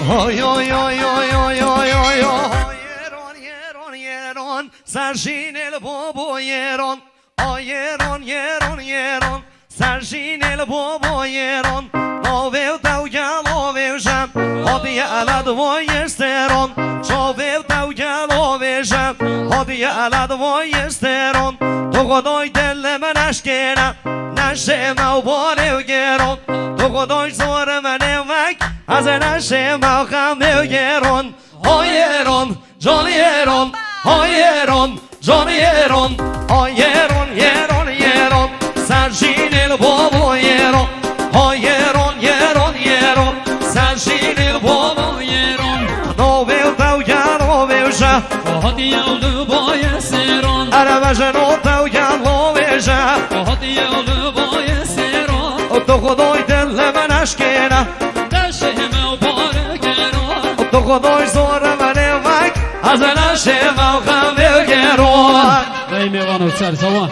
Oy oy oy oy oy oy oy Yeron yeron yeron Sarjin el bobo yeron Oy yeron yeron yeron Sarjin el bobo yeron Noveu tau ja loveu jam Odi ala dvoje steron Čoveu tau ja loveu jam Odi ala dvoje steron Dogodoj deleme naškena Naše mau boreu geron Dogodoj zore mene vak Aze naše mau hameu geron O yeron, Johnny yeron O yeron, Johnny yeron O yeron, yeron, yeron Sarjin el bobo yeron O yeron, yeron, yeron Sarjin el bobo yeron Noveu tau ja loveu ja Hadi yavru boya seron Araba ženo tau ja loveu ja Hadi yavru boya seron Dogodoj deleme naškena Naše mau bore geron Dogodoj zore mene vak A za naše mau hameu geron Daj mi vano car sama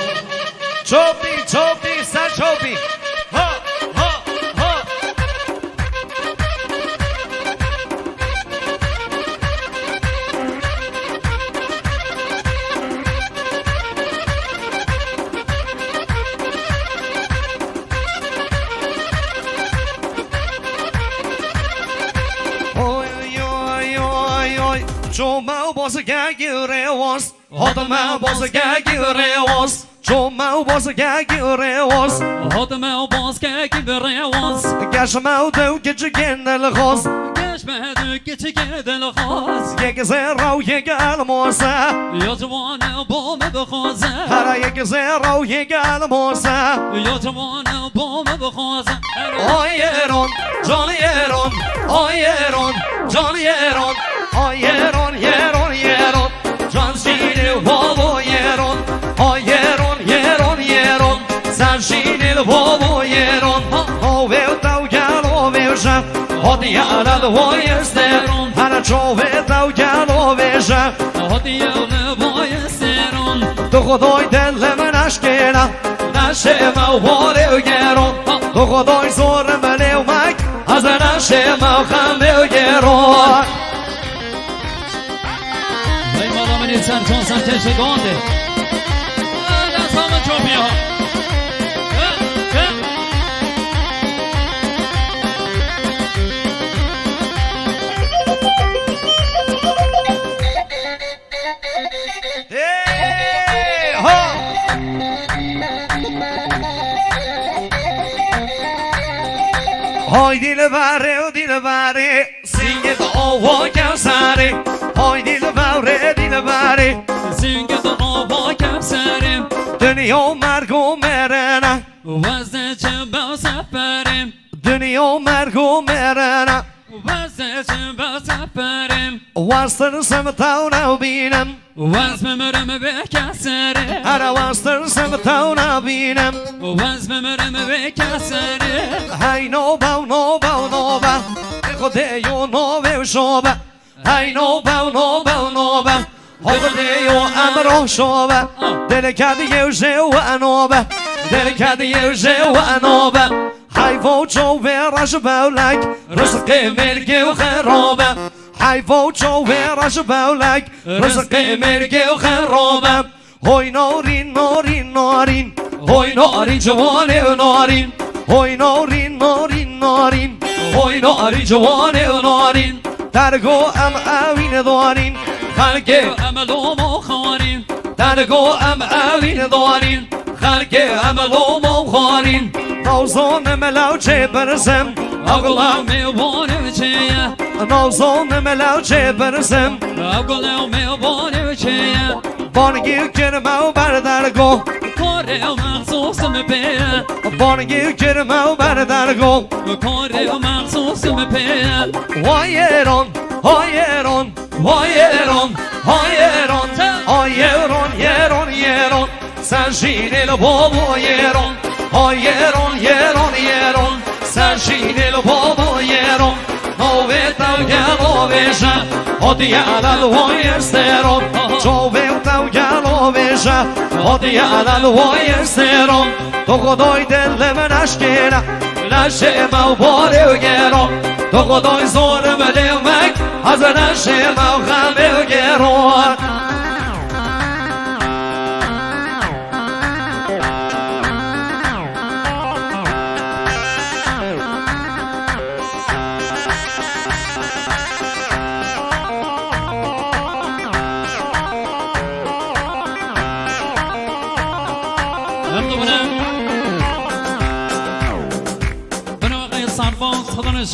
Čopi, čopi, sa čopi Ha, ha, ha Oj, oj, oj, oj Čomau bosa gagire was Hotmau bosa gagire was Čomau bosa gagire was Hadi mau boska gibire was Gashmau deu gece genel khos Geçmedi geçigedel khas Yek zerau yek almosa Ya cevana bome bekhaze Hara yek zerau yek almosa Ya cevana bome bekhaze Oy yeron, Johnny yeron Oy yeron, Johnny yeron Oy yeron, yeron, yeron Sarjin bobo yeron Oy yeron, yeron, yeron Sarjin bobo yeron Oveu tau jalo veža Hodi ala dvoje steron Hara čove tau jalo veža Hadi yavru boya seron Dogodoj deleme naškena Naše mau boreu geron Dogodoj zore mene umak A za naše mau hameu geron Daj malo meni car čon sam teže gonde Da samo čopio Hey, ho! Hoy dilbare, singe do ovo kevsare Hoy dilbare Zinge do ovo kapsarim Dünya mergu merena Vazne çemba safarim Dünya mergu merena Vazne çemba safarim Vastırsam tavna binem Vazmemerim ve kasarim Ara vastırsam tavna binem Vazmemerim ve kasarim Hay no bau no bau no ba Khodeyo no veu shoba Hay no bau no bau no ba Khodeyo amro shoba Delicado eu jeu anoba Delicado eu jeu anoba Hay vocho vera shbaulak Rizqi milki u kharoba Hay vocho vera shbaulak Rizqi milki u kharoba Hoy norin norin norin Hoy norin jawani norin Hoy norin norin norin Hoy norin jawani norin Targo am awin dorin Khalke Amelo mokharim Targo am awin dorin Khalke amalo mokharin Nozon melau chebersem Aglav me vone çeye Nozon melau chebersem Aglav me vone çeye Bon girmau bardargo Kore mahsus me pe Bon girmau bardargo Kore mahsus me pe Oyeron, oyeron, oyeron, oyeron, oyeron, yeron, yeron Sarjin el bobo yeron Oyeron, yeron, yeron Sarjin el bobo yeron Noveta galo veža Odijala dvoje steron Čoveta galo veža Odijala dvoje steron Dogodoj deleme naškena Naše mau bore geron Dogodoj zore me از نشم و غم و گران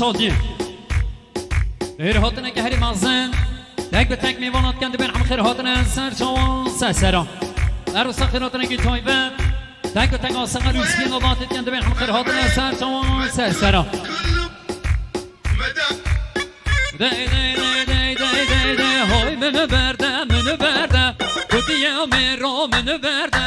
شادی غیر هاتنه که هری مازن تک به تک میوانات کنده بین هم خیر هاتنه سر شوان سسرا در سخیر هاتنه که تایبه تک به تک آسقه روسکی نباتت کنده بین هم خیر هاتنه سر شوان سسرا دی دی دی دی دی دی دی های منو برده کتیه میرا منو برده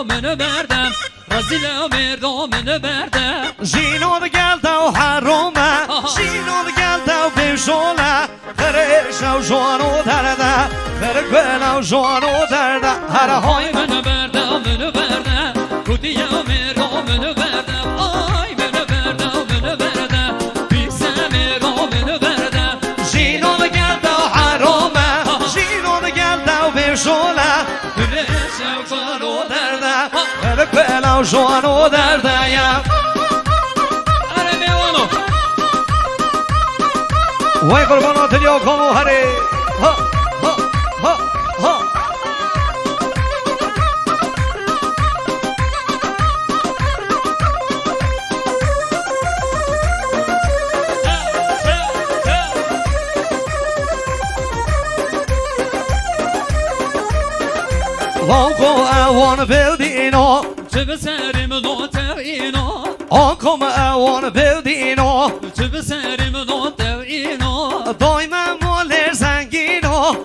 منو برده رزیل میرا منو برده جینو بگلده و حرومه جینو بگلده و بشوله خرش و جوان و درده خرگل و جوان و درده هر های منو برده کتیه میرا منو برده آی منو برده بیسه میرا منو برده جینو بگلده و حرومه جینو بگلده و بشوله خرش و جوان و درده خرگل و جوان و درده یم وای قربانات یا کامو هره ها ها ها ها وانکو اوان بلدینو چه بسریم نوتر اینو آنکم اوان بلدینو چه بسریم نوتر اینو دایما مال زنگینو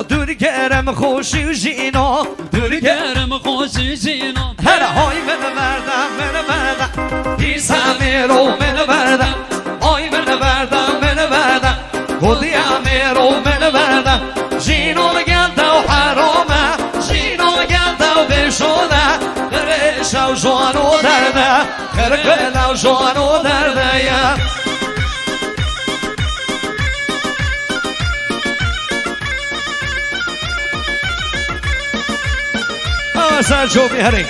دوری گرم خوشی جینو دوری گرم خوشی جینو هر های من بردم پیسم میرو من بردم آی من بردم گلیم میرو من بردم جینو بگلده و حرامه جینو بگلده و بشونه خرش و جوان و درده خرگل و جوان و درده سر جو بیهری